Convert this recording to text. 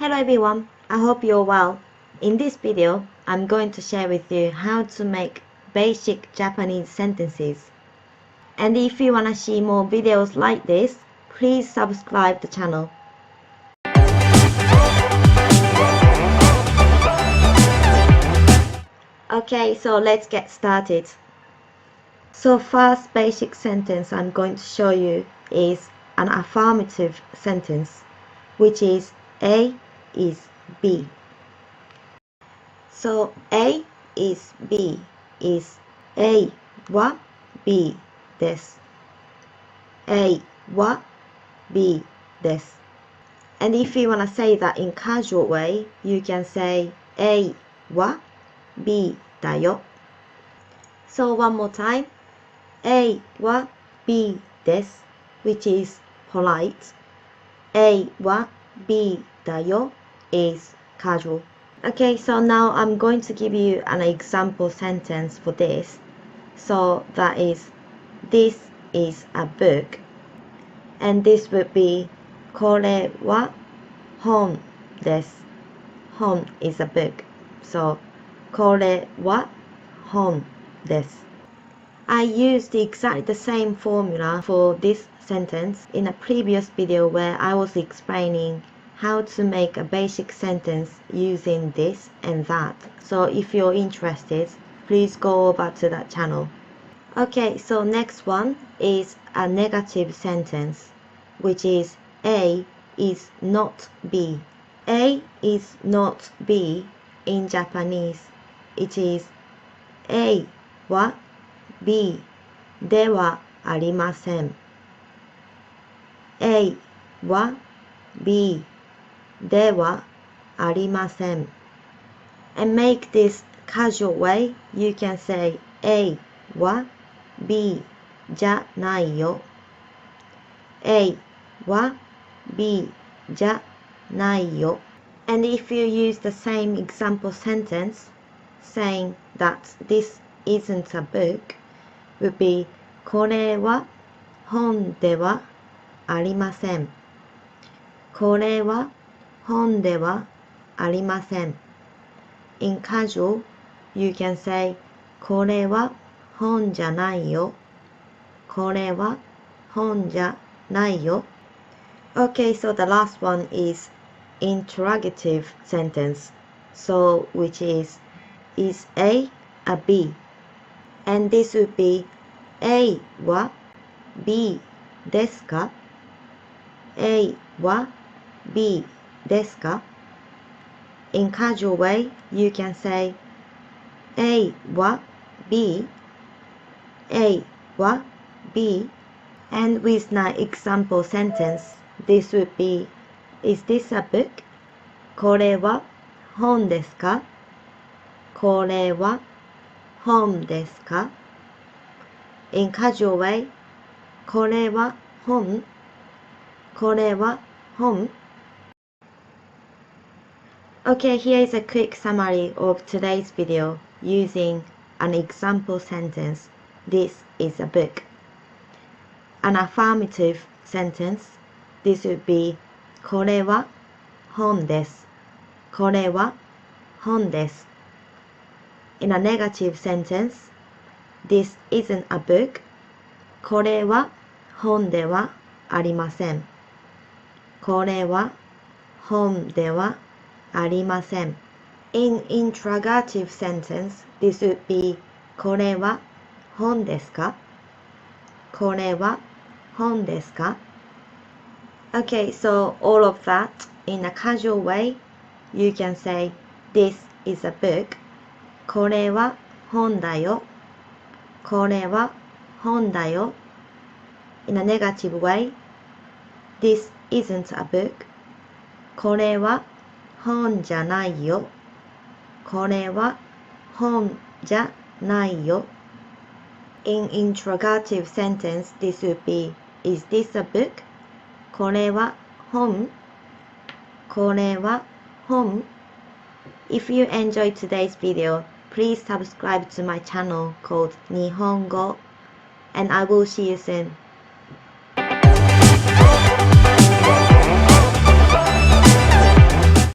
Hello everyone, I hope you're well. In this video, I'm going to share with you how to make basic Japanese sentences. And if you want to see more videos like this, please subscribe the channel. Okay, so let's get started. So first basic sentence I'm going to show you is an affirmative sentence, which is A is B. So A is B is A は B です。A は B です。And if you want to say that in casual way, you can say A は B だよ。So one more time. A は B です which is polite. A は B だよ is casual. Okay, so now I'm going to give you an example sentence for this. So that is, this is a book. And this would be, これは本です。本 is a book. So, これは本です。I used exactly the same formula for this sentence in a previous video where I was explaining how to make a basic sentence using this and that. So if you're interested, please go over to that channel. Okay, so next one is a negative sentence, which is A is not B. A is not B in Japanese. It is A は B ではありません。A は B ではありません。And make this casual way, you can say A は B じゃないよ。A は B じゃないよ。And if you use the same example sentence, saying that this isn't a book, would be これは本ではありません。これは本ではありません。In casual, you can say これは本じゃないよ。これは本じゃないよ。Okay, so the last one is interrogative sentence. So, which is A a B? And this would be A は B ですか ?A は B ですか ?In casual way, you can say A は B A は B and with an example sentence, this would be Is this a book? これは本ですかこれは本ですかIn casual way, これは本これは本 Okay, here is a quick summary of today's video using an example sentence. This is a book. An affirmative sentence. This would be これは本です。これは本です。In a negative sentence, this isn't a book. これは本ではありません。これは本ではありません。In interrogative sentence, this would be これは本ですかこれは本ですか Okay, so all of that in a casual way, you can say this is a book. これは本だよ。これは本だよ。In a negative way, this isn't a book. これは本じゃないよ。これは本じゃないよ。In interrogative sentence, this would be Is this a book? これは本これは本 If you enjoyed today's video, please subscribe to my channel called Nihongo, and I will see you soon.